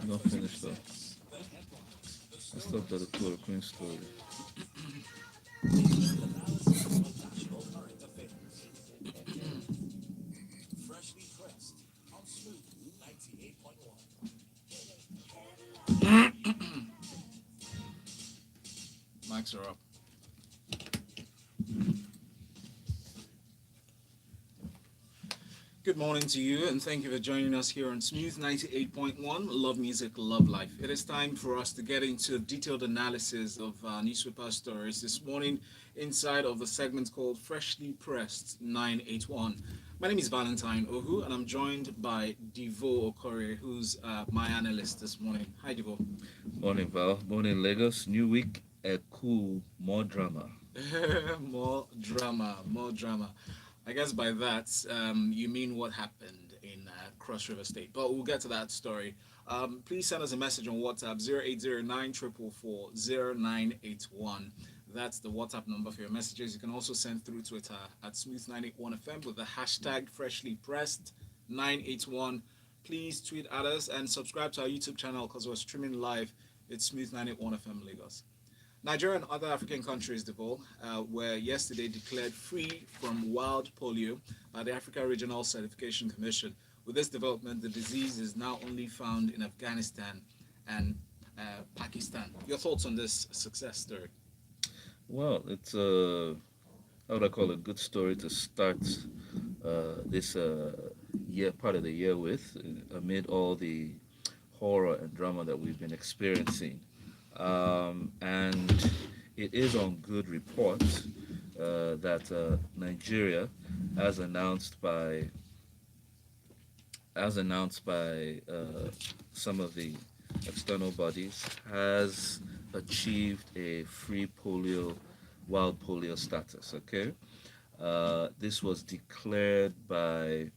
Not finished though. I stopped at the chloroquine story. Mics are up. Good morning to you, and thank you for joining us here on Smooth 98.1 Love Music, Love Life. It is time for us to get into a detailed analysis of newspaper stories this morning inside of a segment called Freshly Pressed 981. My name is Valentine Ohu, and I'm joined by Divo Okore, who's my analyst this morning. Hi, Divo. Morning, Val. Morning, Lagos. New week. A cool. More drama. More drama, more drama. I guess by that, you mean what happened in Cross River State. But we'll get to that story. Please send us a message on WhatsApp 0809 0981. That's the WhatsApp number for your messages. You can also send through Twitter at Smooth981FM with the hashtag freshly pressed 981. Please tweet at us and subscribe to our YouTube channel because we're streaming live. It's Smooth981FM Lagos. Nigeria and other African countries, Devo, were yesterday declared free from wild polio by the Africa Regional Certification Commission. With this development, the disease is now only found in Afghanistan and Pakistan. Your thoughts on this success story? Well, it's a, how would I call it, a good story to start this year, part of the year with, amid all the horror and drama that we've been experiencing. And it is on good report that Nigeria, as announced by some of the external bodies, has achieved a free polio, wild polio status. Okay, this was declared by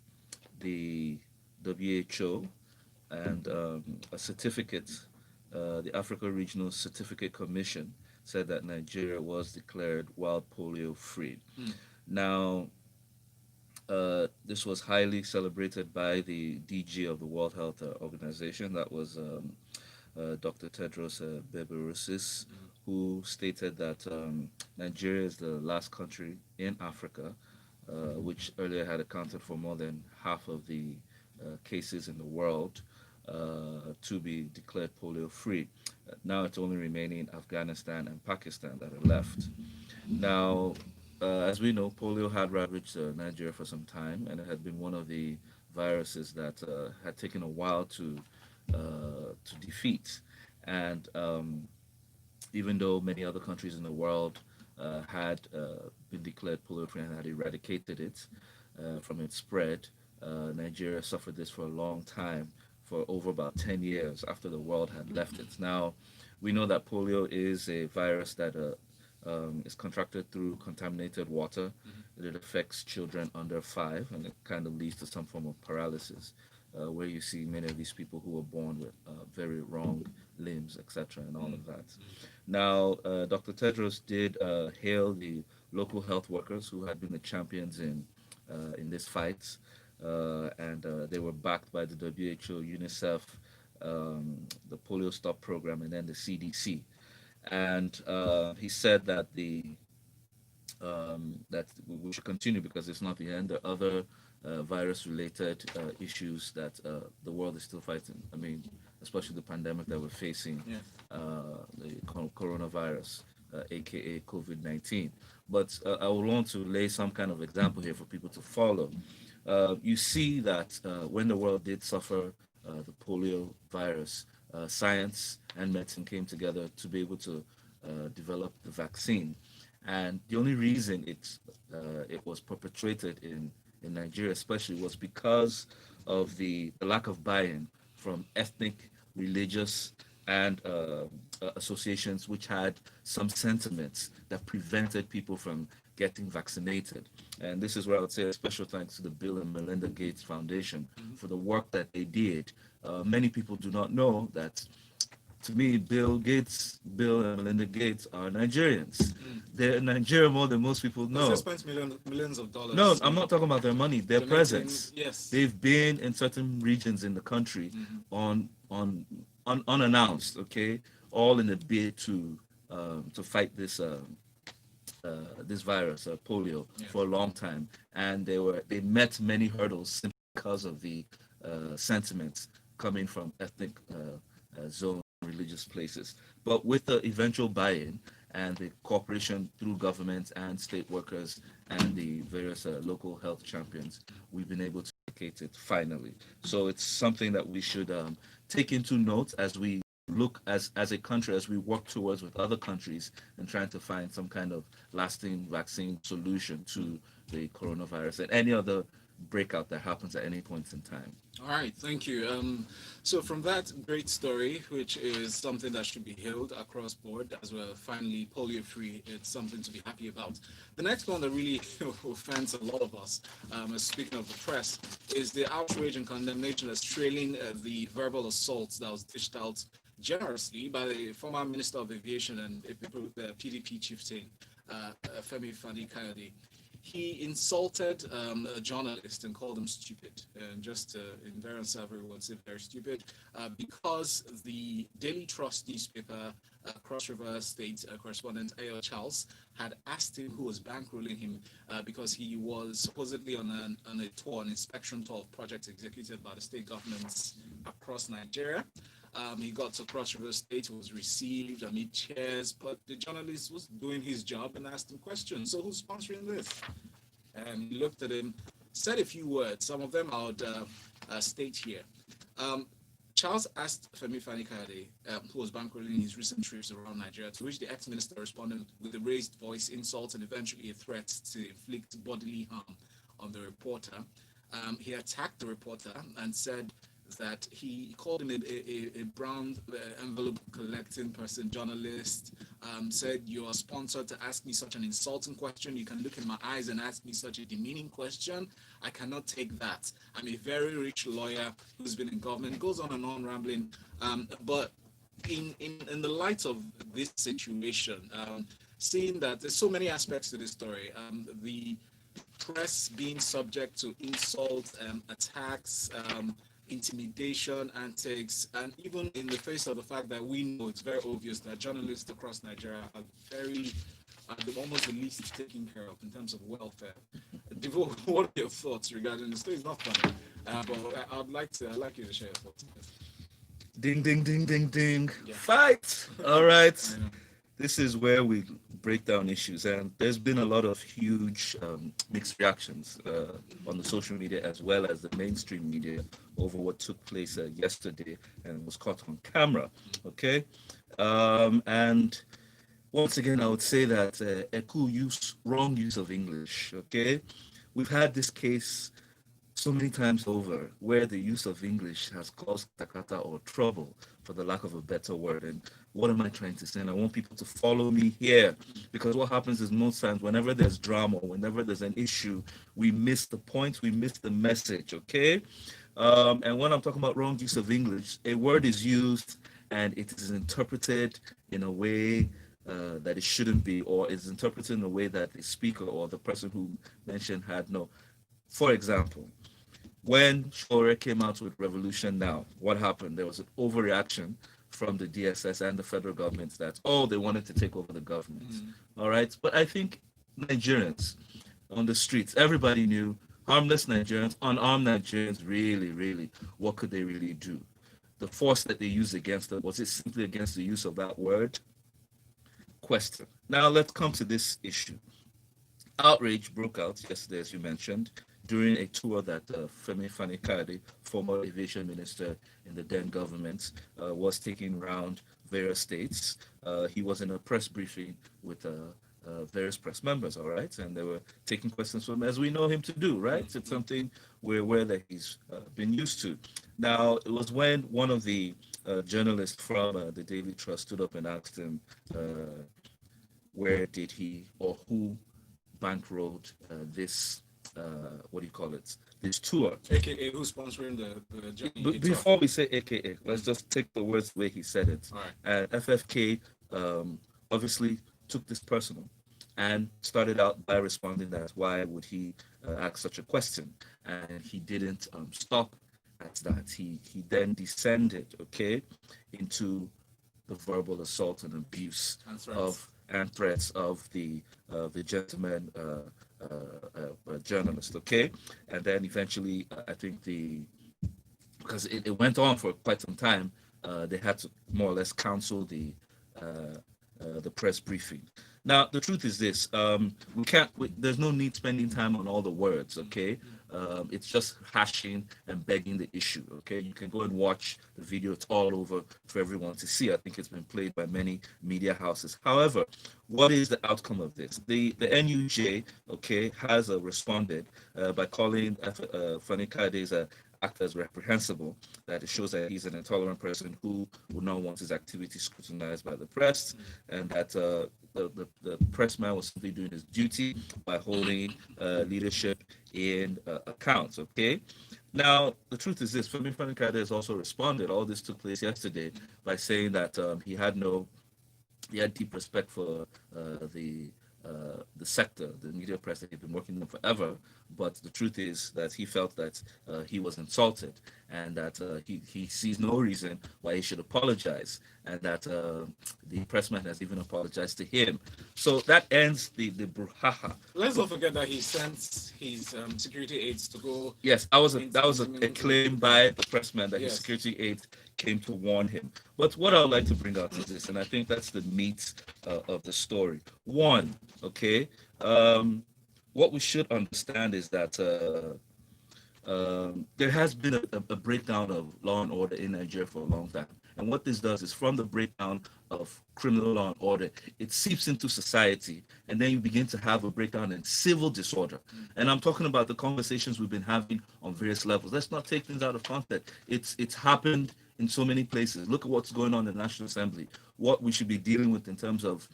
the WHO, and a certificate, the Africa Regional Certificate Commission, said that Nigeria was declared wild polio free. Hmm. Now, this was highly celebrated by the DG of the World Health Organization, that was Dr. Tedros Ghebreyesus, who stated that Nigeria is the last country in Africa which earlier had accounted for more than half of the cases in the world, to be declared polio free. Now it's only remaining Afghanistan and Pakistan that are left. Now, as we know, polio had ravaged Nigeria for some time, and it had been one of the viruses that had taken a while to defeat. And even though many other countries in the world had been declared polio free and had eradicated it from its spread, Nigeria suffered this for a long time, for over about 10 years after the world had left it. Now, we know that polio is a virus that is contracted through contaminated water. It affects children under 5, and it kind of leads to some form of paralysis, where you see many of these people who were born with very wrong limbs, etc., and all of that. Now, Dr. Tedros did hail the local health workers who had been the champions in this fight, and they were backed by the WHO, UNICEF, the Polio Stop program, and then the CDC. And he said that that we should continue because it's not the end. There are other virus-related issues that the world is still fighting. I mean, especially the pandemic that we're facing, Yeah. the coronavirus, aka COVID-19. But I would want to lay some kind of example here for people to follow. You see that when the world did suffer the polio virus, science and medicine came together to be able to develop the vaccine. And the only reason it was perpetrated in Nigeria, especially, was because of the lack of buy-in from ethnic, religious, and associations which had some sentiments that prevented people from getting vaccinated. And this is where I would say a special thanks to the Bill and Melinda Gates Foundation for the work that they did. Many people do not know that, to me, Bill and Melinda Gates are Nigerians. They're in Nigeria more than most people Because they know. spent millions of No, dollars, I'm not talking about their money, their donating. presence. Yes. They've been in certain regions in the country on unannounced, okay, all in a bid to fight this virus, polio, Yeah. for a long time, and they met many hurdles simply because of the sentiments coming from ethnic zones, religious places. But with the eventual buy-in and the cooperation through government and state workers and the various local health champions, we've been able to eradicate it finally. So it's something that we should take into note as we look as a country, as we work towards with other countries and trying to find some kind of lasting vaccine solution to the coronavirus and any other breakout that happens at any point in time. All right, thank you. So from that great story, which is something that should be hailed across board as well, finally polio-free, it's something to be happy about. The next one that really offends a lot of us, speaking of the press, is the outrage and condemnation that's trailing the verbal assaults that was dished out generously by the former Minister of Aviation and the PDP chieftain, Femi Fani-Kayode. He insulted a journalist and called him stupid, and just in very unsavory words, very stupid, because the Daily Trust newspaper, Cross River State correspondent A.L. Charles, had asked him who was bankrolling him because he was supposedly on a tour, an inspection tour of projects executed by the state governments across Nigeria. He got to Cross River State, was received amid cheers, but the journalist was doing his job and asked him questions. So who's sponsoring this? And he looked at him, said a few words. Some of them I would state here. Charles asked Femi Fani-Kayode, who was bankrolling his recent trips around Nigeria, to which the ex-minister responded with a raised voice, insult, and eventually a threat to inflict bodily harm on the reporter. He attacked the reporter and said that he called him a brown envelope collecting person, journalist, said, "You are sponsored to ask me such an insulting question. You can look in my eyes and ask me such a demeaning question. I cannot take that. I'm a very rich lawyer who's been in government." It goes on and on rambling. But in the light of this situation, seeing that there's so many aspects to this story, the press being subject to insult, attacks, intimidation antics, and even in the face of the fact that we know it's very obvious that journalists across Nigeria are almost the least taken care of in terms of welfare. Devo, what are your thoughts regarding this? It's not funny, but I'd like you to share your thoughts. Ding, ding, ding, ding, ding. Yeah. Fight! All right. This is where we break down issues, and there's been a lot of huge mixed reactions on the social media as well as the mainstream media over what took place yesterday and was caught on camera. Okay, and once again, I would say that wrong use of English. Okay, we've had this case so many times over where the use of English has caused katakata or trouble, for the lack of a better word. And what am I trying to say? And I want people to follow me here, because what happens is most times whenever there's drama, whenever there's an issue, we miss the point, we miss the message, okay? And when I'm talking about wrong use of English, a word is used and it is interpreted in a way that it shouldn't be, or is interpreted in a way that the speaker or the person who mentioned had no. For example, when Shore came out with Revolution Now, what happened? There was an overreaction from the DSS and the federal government that, oh, they wanted to take over the government. All right. But I think Nigerians on the streets, everybody knew harmless Nigerians, unarmed Nigerians, really, really, what could they really do? The force that they used against them, was it simply against the use of that word? Question. Now let's come to this issue. Outrage broke out yesterday, as you mentioned, during a tour that Femi Fani-Kayode, former aviation minister in the then government, was taking around various states. He was in a press briefing with various press members, all right? And they were taking questions from him, as we know him to do, right? It's something we're aware that he's been used to. Now, it was when one of the journalists from the Daily Trust stood up and asked him, where did he or who bankrolled this what do you call it, this tour, AKA who's sponsoring the journey. Before we say AKA, let's just take the words the way he said it. All right. And FFK obviously took this personal and started out by responding that why would he ask such a question, and he didn't stop at that. He then descended, okay, into the verbal assault and abuse And threats. of and threats of the gentleman journalist, okay, and then eventually I think because it went on for quite some time, they had to more or less cancel the press briefing. Now, the truth is this: we can't. There's no need spending time on all the words. Okay, it's just hashing and begging the issue. Okay, you can go and watch the video; it's all over for everyone to see. I think it's been played by many media houses. However, what is the outcome of this? The NUJ, okay, has responded by calling Fani Kade's act as reprehensible, that it shows that he's an intolerant person who would not want his activities scrutinized by the press, and that the press man was simply doing his duty by holding leadership in account. Okay. Now, the truth is this: Femi Fanikade has also responded. All this took place yesterday by saying that he had deep respect for the sector, the media press that he'd been working in forever. But the truth is that he felt that he was insulted, and that he sees no reason why he should apologize, and that the pressman has even apologized to him. So that ends the brouhaha. Let's not forget that he sent his security aides to go. Yes, that was a claim by the pressman that his Yes. security aide came to warn him. But what I would like to bring out is this, and I think that's the meat of the story. One, okay, what we should understand is that there has been a breakdown of law and order in Nigeria for a long time. And what this does is, from the breakdown of criminal law and order, it seeps into society, and then you begin to have a breakdown in civil disorder. And I'm talking about the conversations we've been having on various levels. Let's not take things out of context. It's happened in so many places. Look at what's going on in the National Assembly. What we should be dealing with in terms of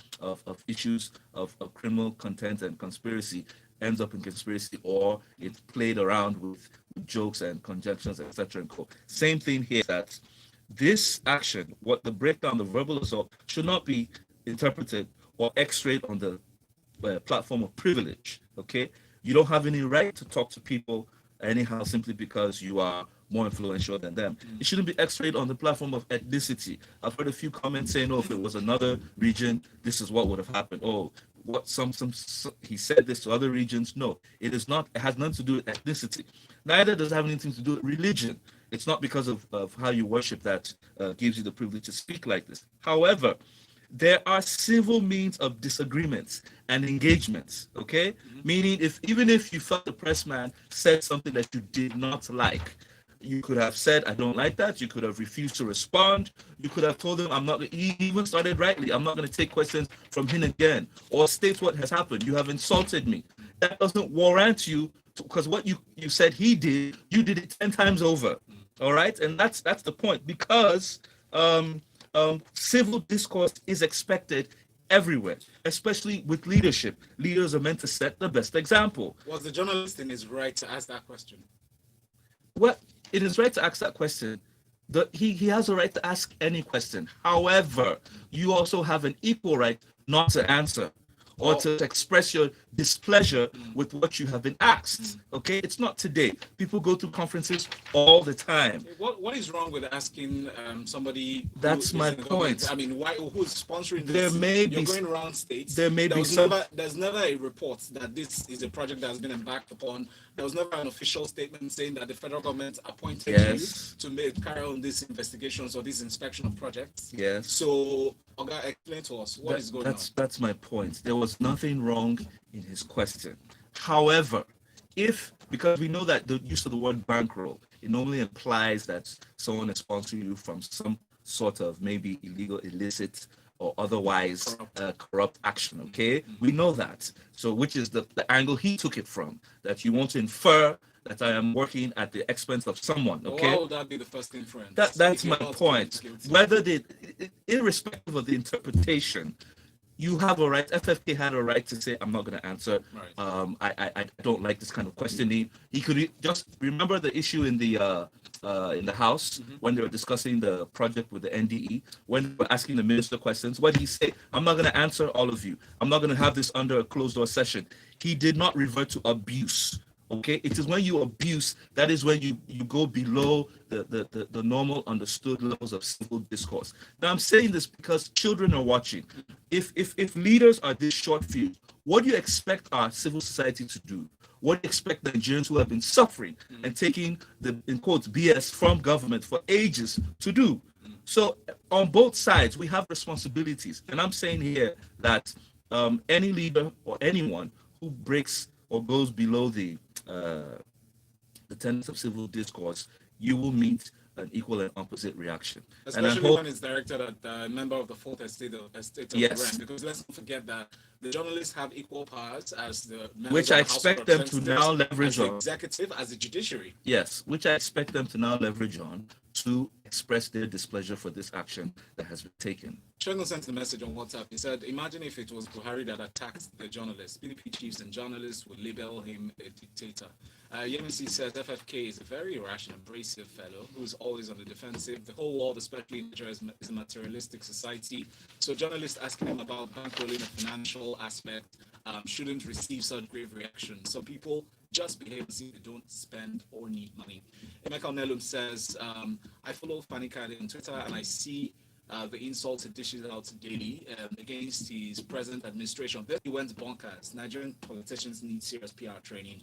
issues of criminal content and conspiracy ends up in conspiracy, or it's played around with jokes and conjunctions, etc. and co. Same thing here, that this action, what the breakdown, the verbal assault, should not be interpreted or x-rayed on the platform of privilege. Okay, you don't have any right to talk to people anyhow simply because you are more influential than them. It shouldn't be x-rayed on the platform of ethnicity. I've heard a few comments saying, "Oh, if it was another region, this is what would have happened." Oh, what some he said this to other regions. No, it is not. It has nothing to do with ethnicity. Neither does it have anything to do with religion. It's not because of how you worship that gives you the privilege to speak like this. However, there are civil means of disagreements and engagements. Okay, meaning even if you felt the pressman said something that you did not like, you could have said, "I don't like that." You could have refused to respond. You could have told him, "I'm not." He even started rightly, "I'm not going to take questions from him again," or state what has happened. "You have insulted me." That doesn't warrant you, because what you said he did, you did it 10 times over. All right, and that's the point, because civil discourse is expected everywhere, especially with leadership. Leaders are meant to set the best example. Was the journalist in his right to ask that question? Well, it is right to ask that question. He has a right to ask any question. However, you also have an equal right not to answer, or to express your displeasure with what you have been asked. Okay, it's not today. People go through conferences all the time. What is wrong with asking somebody? That's my point. I mean, who's sponsoring this? There may You're be going around states. There may be some. There's never a report that this is a project that has been embarked upon. There was never an official statement saying that the federal government appointed Yes. you to carry on these investigations or this inspection of projects. Yes. So, Oga, explain to us what is going on. That's my point. There was nothing wrong in his question. However, because we know that the use of the word bankroll, it normally implies that someone is sponsoring you from some sort of maybe illegal, illicit, or otherwise corrupt action. Okay, we know that. So, which is the angle he took it from, that you want to infer that I am working at the expense of someone. Okay, why would that be the first inference? That's my point. Whether irrespective of the interpretation, you have a right. FFK had a right to say, "I'm not going to answer. Right. I don't like this kind of questioning." He could just remember the issue in the House when they were discussing the project with the NDE, when they were asking the minister questions. What did he say? "I'm not going to answer all of you. I'm not going to have this under a closed door session." He did not revert to abuse. Okay, it is when you abuse, that is when you go below the normal understood levels of civil discourse. Now I'm saying this because children are watching. If leaders are this short fused, what do you expect our civil society to do? What do you expect Nigerians who have been suffering and taking the, in quotes, BS from government for ages to do? So on both sides, we have responsibilities. And I'm saying here that any leader or anyone who breaks or goes below uh, the tenets of civil discourse, you will meet an equal and opposite reaction. And I Especially hope, when it's directed at a member of the fourth estate of the yes, realm, because let's not forget that the journalists have equal powers as the members which of I the House of expect them to now Representatives, as leverage the on. executive, as the judiciary. Yes, which I expect them to now leverage on to express their displeasure for this action that has been taken. Shogun sent a message on WhatsApp. He said, imagine if it was Buhari that attacked the journalists. PDP chiefs and journalists would label him a dictator. Yemisi says FFK is a very irrational, abrasive fellow who's always on the defensive. The whole world, especially Nigeria, is a materialistic society. So journalists asking him about bankrolling a financial aspect shouldn't receive such grave reactions. Some people just behave as if they don't spend or need money. Emeka Nelum says, I follow Fanny Kade on Twitter and I see the insults he dishes out daily against his present administration. Then he went bonkers. Nigerian politicians need serious PR training.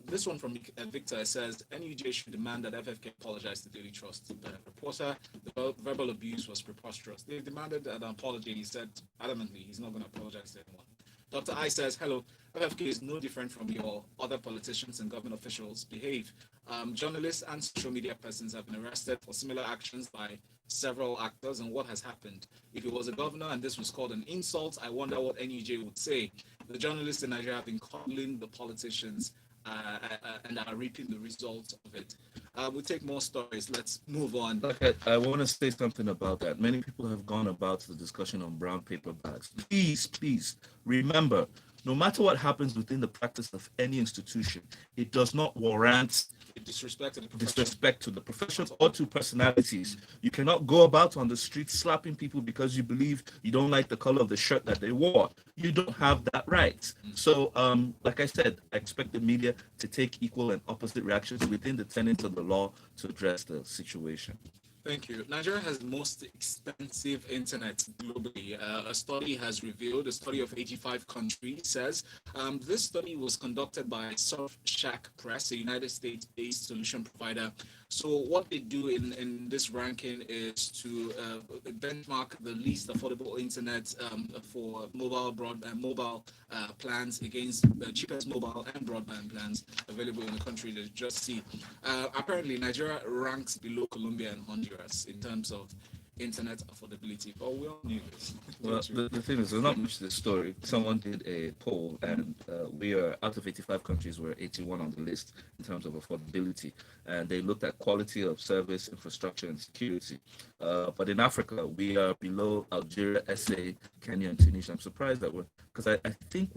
This one from Victor says NUJ should demand that FFK apologize to Daily Trust. Reporter, the verbal abuse was preposterous. They demanded an apology. He said adamantly he's not going to apologize to anyone. Dr. I says, hello, FFK is no different from your other politicians and government officials behave. Journalists and social media persons have been arrested for similar actions by several actors, and what has happened? If it was a governor and this was called an insult, I wonder what NUJ would say. The journalists in Nigeria have been coddling the politicians and are reaping the results of it. We'll take more stories. Let's move on. Okay, I want to say something about that. Many people have gone about the discussion on brown paper bags. Please remember, no matter what happens within the practice of any institution, it does not warrant disrespect to the profession or to personalities. You cannot go about on the street slapping people because you believe you don't like the color of the shirt that they wore. You don't have that right. So, like I said, I expect the media to take equal and opposite reactions within the tenets of the law to address the situation. Thank you. Nigeria has the most expensive internet globally. A study has revealed, a study of 85 countries says, this study was conducted by Surfshark Press, a United States-based solution provider. So what they do in this ranking is to benchmark the least affordable internet for mobile plans against the cheapest mobile and broadband plans available in the country. That you just see. Apparently, Nigeria ranks below Colombia and Honduras in terms of internet affordability. But we all knew this. Well, the thing is, there's not much to the story. Someone did a poll, and we are out of 85 countries, we're 81 on the list in terms of affordability. And they looked at quality of service, infrastructure, and security. But in Africa, we are below Algeria, SA, Kenya, and Tunisia. I'm surprised that because I think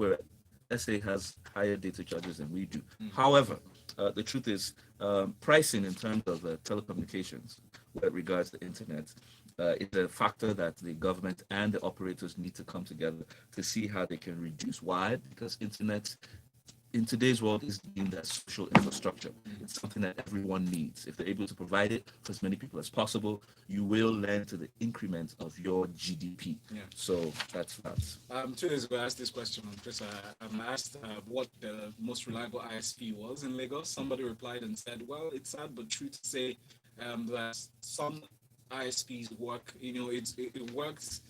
SA has higher data charges than we do. However, the truth is, pricing in terms of telecommunications, with regards to internet, is a factor that the government and the operators need to come together to see how they can reduce. Why? Because internet in today's world is deemed as social infrastructure. It's something that everyone needs. If they're able to provide it for as many people as possible, you will lend to the increment of your GDP. Yeah. So that's that. 2 days ago, I asked this question on Twitter. I asked what the most reliable ISP was in Lagos. Somebody replied and said, well, it's sad but true to say that some ISPs work, it works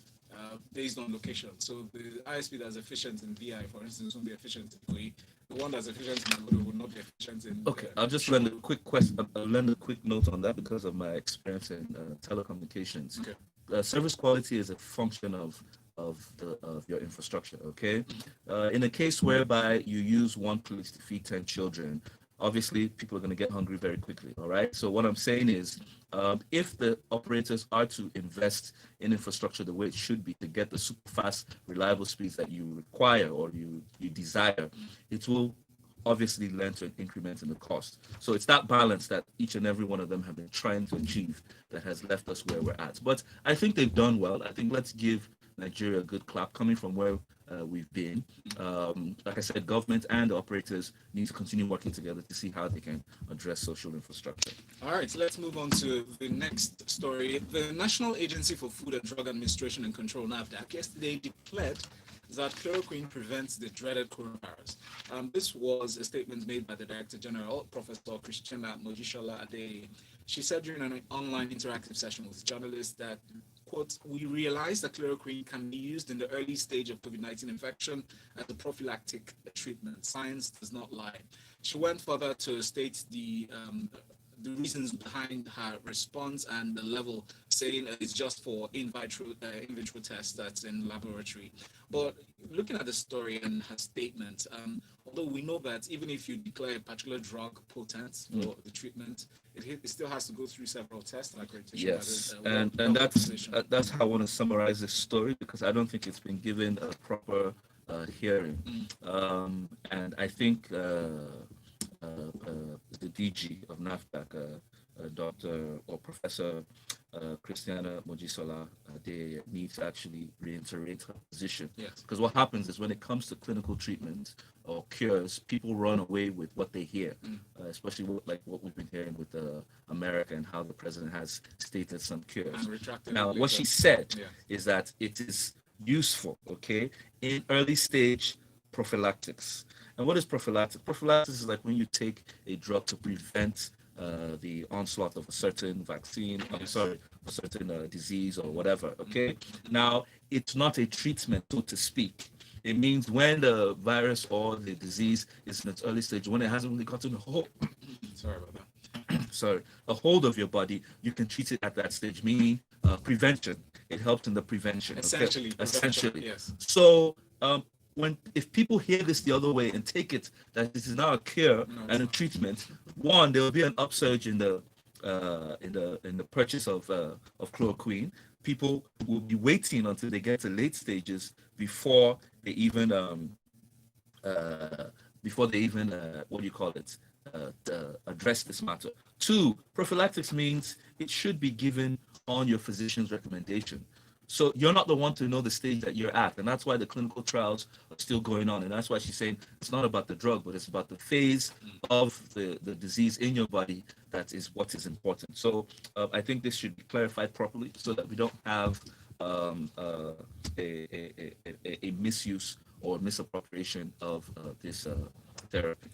based on location. So the ISP that's efficient in VI, for instance, won't be efficient in Koi. The one that's efficient in Obodo will not be efficient in. Okay, I'll just lend a quick question. I'll lend a quick note on that because of my experience in telecommunications. Okay. Service quality is a function of your infrastructure. Okay, in a case whereby you use one place to feed 10 children, obviously people are going to get hungry very quickly. All right. So what I'm saying is, if the operators are to invest in infrastructure the way it should be to get the super fast, reliable speeds that you require or you desire, it will obviously lend to an increment in the cost. So it's that balance that each and every one of them have been trying to achieve that has left us where we're at. But I think they've done well. I think let's give Nigeria a good clap coming from where we've been. Like I said, government and operators need to continue working together to see how they can address social infrastructure. All right, so let's move on to the next story. The National Agency for Food and Drug Administration and Control, NAFDAC, yesterday declared that chloroquine prevents the dreaded coronavirus. This was a statement made by the Director General, Professor Christiana Mojisola Adeye. She said during an online interactive session with journalists that, quote, we realize that chloroquine can be used in the early stage of COVID-19 infection as a prophylactic treatment. Science does not lie. She went further to state the reasons behind her response and the level, saying it's just for in vitro tests that's in laboratory. But looking at the story and her statement, although we know that even if you declare a particular drug potent for the treatment, it still has to go through several tests and accreditation. Yes, and that's how I want to summarize this story, because I don't think it's been given a proper hearing. And I think the DG of NAFDAC, Dr. or Professor Christiana Mojisola, they need to actually reiterate her position. Yes. Because what happens is when it comes to clinical treatment or cures, people run away with what they hear, especially like what we've been hearing with America and how the president has stated some cures. Now, what she said is that it is useful, okay, in early stage prophylactics. And what is prophylactics? Prophylaxis is like when you take a drug to prevent the onslaught of a certain vaccine, a certain disease or whatever, okay? Now, it's not a treatment, so to speak. It means when the virus or the disease is in its early stage, when it hasn't really gotten a hold, a hold of your body, you can treat it at that stage, meaning prevention. It helps in the prevention. Essentially. Okay? Essentially. Yes. So, if people hear this the other way and take it that this is now a cure and a treatment, one, there will be an upsurge in the purchase of chloroquine. People will be waiting until they get to late stages before they even address this matter. Two, prophylactics means it should be given on your physician's recommendation. So you're not the one to know the stage that you're at, and that's why the clinical trials are still going on, and that's why she's saying it's not about the drug, but it's about the phase of the disease in your body that is what is important. So I think this should be clarified properly so that we don't have a misuse or misappropriation of this therapy.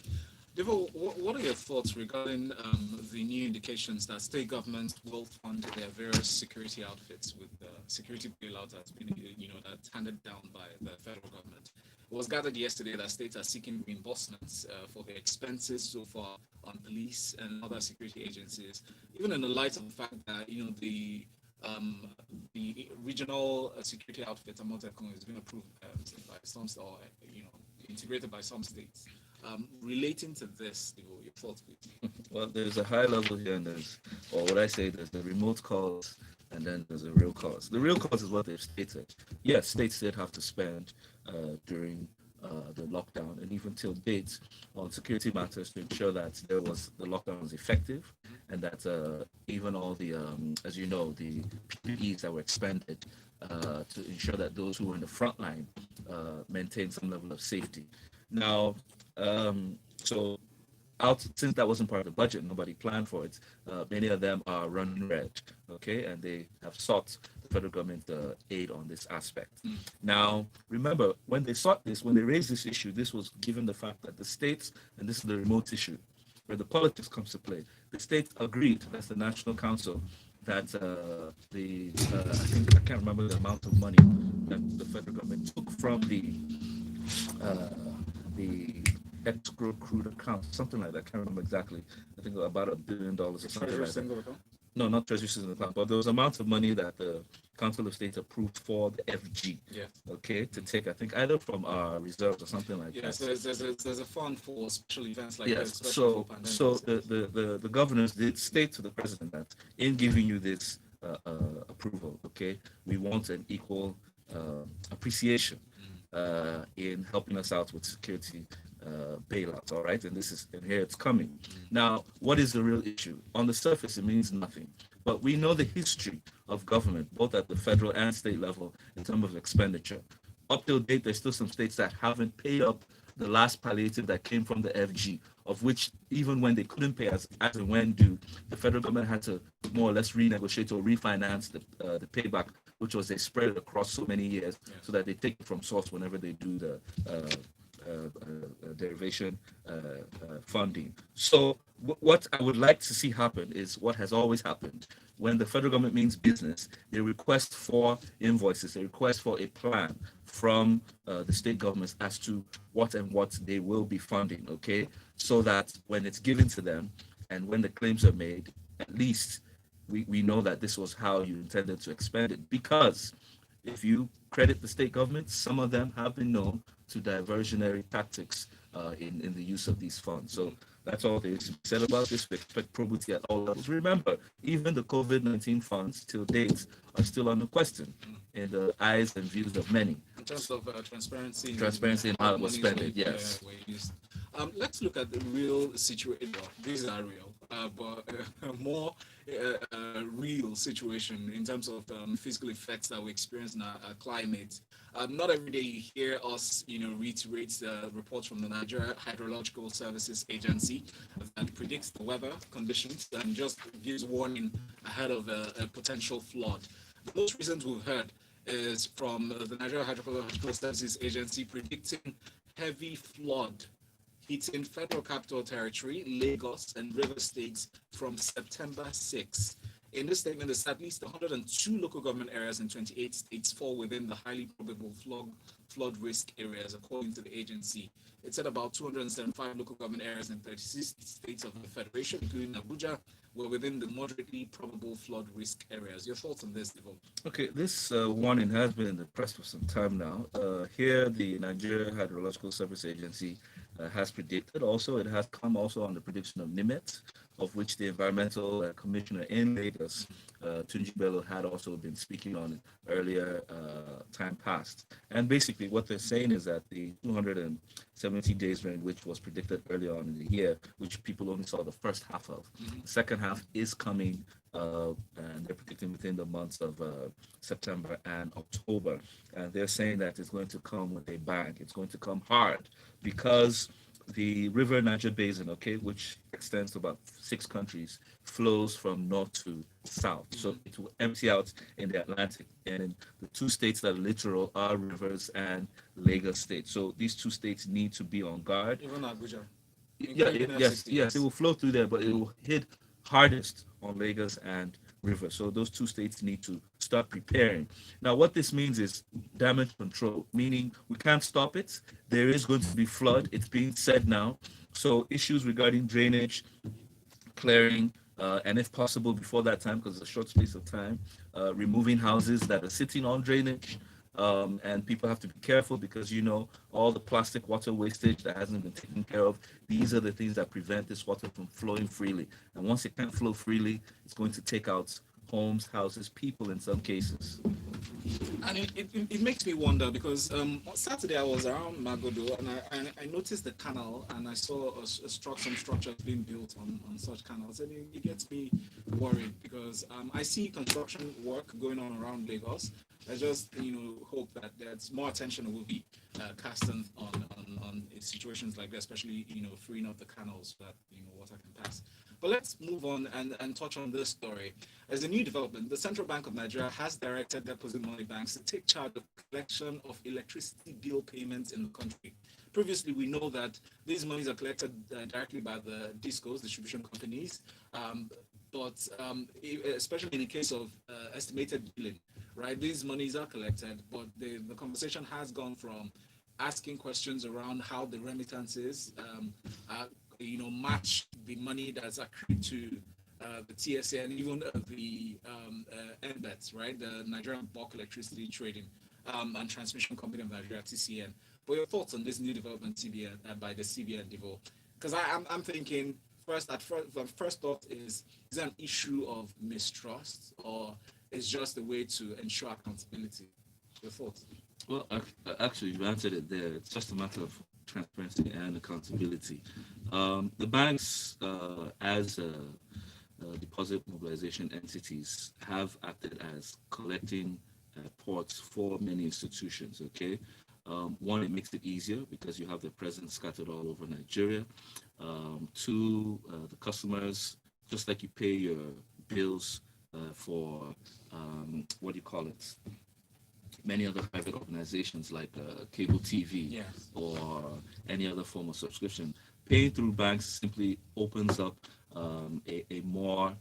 Devo, what are your thoughts regarding the new indications that state governments will fund their various security outfits with security bailout that's been, that's handed down by the federal government? It was gathered yesterday that states are seeking reimbursements for their expenses so far on police and other security agencies, even in the light of the fact that the regional security outfit Amotekun has been approved by some, or integrated by some states. Relating to this, your thoughts, please. Well, there's a high level here, and there's the remote cause, and then there's a real cause. The real cause is what they've stated. Yes, states did have to spend during the lockdown and even till date on security matters to ensure that the lockdown was effective, and that even all the, as you know, the PPEs that were expended to ensure that those who were in the front line maintain some level of safety. Now, since that wasn't part of the budget, nobody planned for it. Many of them are running red, okay, and they have sought the federal government aid on this aspect. Now, remember, when they raised this issue, this was given the fact that the states, and this is the remote issue, where the politics comes to play, the states agreed, that's the National Council, that I can't remember the amount of money that the federal government took from the escrow crude account, something like that. I can't remember exactly. I think about $1 billion or something like that. No, not Treasury Single Account, but there was amount of money that the Council of State approved for the FG. Yeah. Okay, to take, I think, either from our reserves or something like that. Yes, there's a fund for special events like yes. this. So the governors did state to the president that in giving you this approval, okay, we want an equal appreciation in helping us out with security bailout. All right, and here it's coming. Now, what is the real issue? On the surface, it means nothing, but we know the history of government, both at the federal and state level, in terms of expenditure. Up till date, there's still some states that haven't paid up the last palliative that came from the FG, of which even when they couldn't pay as and when due, the federal government had to more or less renegotiate or refinance the payback, which was they spread it across so many years so that they take it from source whenever they do the derivation funding. So what I would like to see happen is what has always happened. When the federal government means business, they request for invoices, they request for a plan from the state governments as to what and what they will be funding, okay? So that when it's given to them and when the claims are made, at least we know that this was how you intended to expend it. Because if you credit the state governments, some of them have been known to diversionary tactics in the use of these funds. So that's all there is to be said about this. We expect probity at all levels. Remember, even the COVID-19 funds till date are still under question in the eyes and views of many. In terms of transparency, Transparency in how it was spent, yes. Let's look at the real situation. Well, these are real, but more real situation in terms of physical effects that we experience in our climate. Not every day you hear us, reiterate the reports from the Nigeria Hydrological Services Agency that predicts the weather conditions and just gives warning ahead of a potential flood. The most recent we've heard is from the Nigeria Hydrological Services Agency predicting heavy flood hitting Federal Capital Territory, Lagos, and River States from September 6. In this statement, there's at least 102 local government areas in 28 states fall within the highly probable flood risk areas, according to the agency. It said about 275 local government areas in 36 states of the Federation, including Abuja, were within the moderately probable flood risk areas. Your thoughts on this, Devo? Okay, this warning has been in the press for some time now. Here, the Nigeria Hydrological Service Agency has predicted. Also, it has come also on the prediction of NIMET, of which the environmental commissioner in Lagos, Tunji Bello, had also been speaking on earlier time past. And basically, what they're saying is that the 270 days rain, which was predicted earlier on in the year, which people only saw the first half of, the second half is coming, and they're predicting within the months of September and October. And they're saying that it's going to come with a bang. It's going to come hard because the River Niger Basin, okay, which extends to about 6 countries, flows from north to south. So it will empty out in the Atlantic. And in the 2 states that are littoral are Rivers and Lagos State. So these 2 states need to be on guard. Even Abuja. Yes, it will flow through there, but it will hit hardest on Lagos and Rivers. So those 2 states need to start preparing. Now, what this means is damage control, meaning we can't stop it. There is going to be flood. It's being said now. So issues regarding drainage, clearing, and if possible before that time, because it's a short space of time, removing houses that are sitting on drainage. And people have to be careful because all the plastic water wastage that hasn't been taken care of. These are the things that prevent this water from flowing freely. And once it can't flow freely, it's going to take out homes, houses, people in some cases. And it makes me wonder because on Saturday I was around Magodo and I noticed the canal and I saw some structures being built on such canals, and it gets me worried because I see construction work going on around Lagos. I just hope that there's more attention will be cast on situations like that, especially freeing up the canals so that water can pass. But let's move on and touch on this story. As a new development, the Central Bank of Nigeria has directed deposit money banks to take charge of collection of electricity bill payments in the country. Previously, we know that these monies are collected directly by the DISCOs, distribution companies, but especially in the case of estimated billing, right? These monies are collected, but the conversation has gone from asking questions around how the remittances match the money that's accrued to the TSA and even the NBETS, right? The Nigerian Bulk Electricity Trading and Transmission Company of Nigeria, TCN. But your thoughts on this new development by the CBN, Devo? Because I'm thinking the first thought is it an issue of mistrust or is just a way to ensure accountability? Your thoughts? Well, actually, you answered it there. It's just a matter of transparency and accountability. The banks, as deposit mobilization entities, have acted as collecting ports for many institutions. Okay, one, it makes it easier because you have the presence scattered all over Nigeria. Two, the customers, just like you pay your bills for what do you call it? Many other private organizations like cable TV Yes. or any other form of subscription. Paying through banks simply opens up a more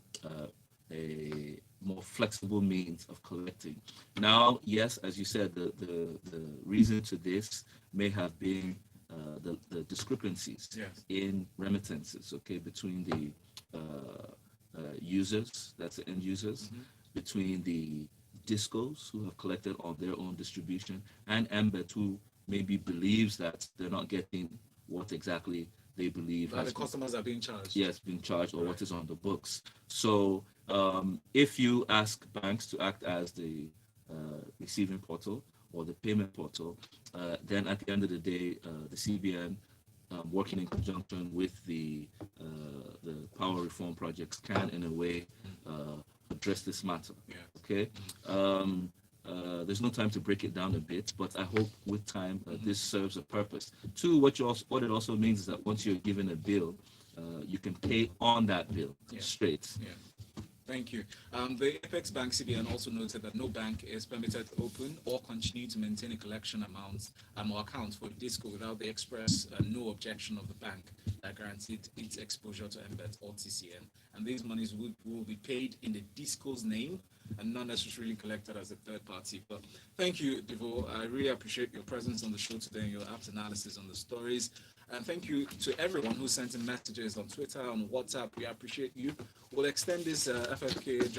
flexible means of collecting. Now, yes, as you said, the reason to this may have been the discrepancies Yes. in remittances, okay, between the users, that's the end users, between the discos who have collected on their own distribution, and Mbet who maybe believes that they're not getting what exactly they believe That has the customers are being charged. yes being charged or Right. what is on the books. So if you ask banks to act as the receiving portal or the payment portal, then at the end of the day, the CBN, working in conjunction with the power reform projects, can in a way address this matter. Yes. Okay. There's no time to break it down a bit, but I hope with time this serves a purpose. Two, what it also means is that once you're given a bill, you can pay on that bill Yeah. straight. Yeah. Thank you. The Apex Bank CBN also noted that no bank is permitted to open or continue to maintain a collection amount or account for Disco without the express no objection of the bank that guaranteed its exposure to MBET or TCN. And these monies will be paid in the Disco's name and not necessarily collected as a third party. But thank you, Devo. I really appreciate your presence on the show today and your apt analysis on the stories. And thank you to everyone who sent in messages on Twitter, on WhatsApp. We appreciate you. We'll extend this FFK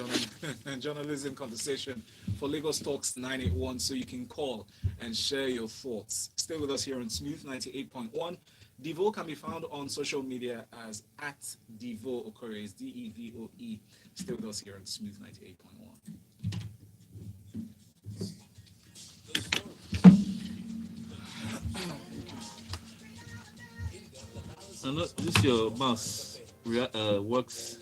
journalism conversation for Lagos Talks 981 so you can call and share your thoughts. Stay with us here on Smooth 98.1. Devo can be found on social media as at Devo Okore, is Devoe. Stay with us here on Smooth 98.1. And look, this your mouse works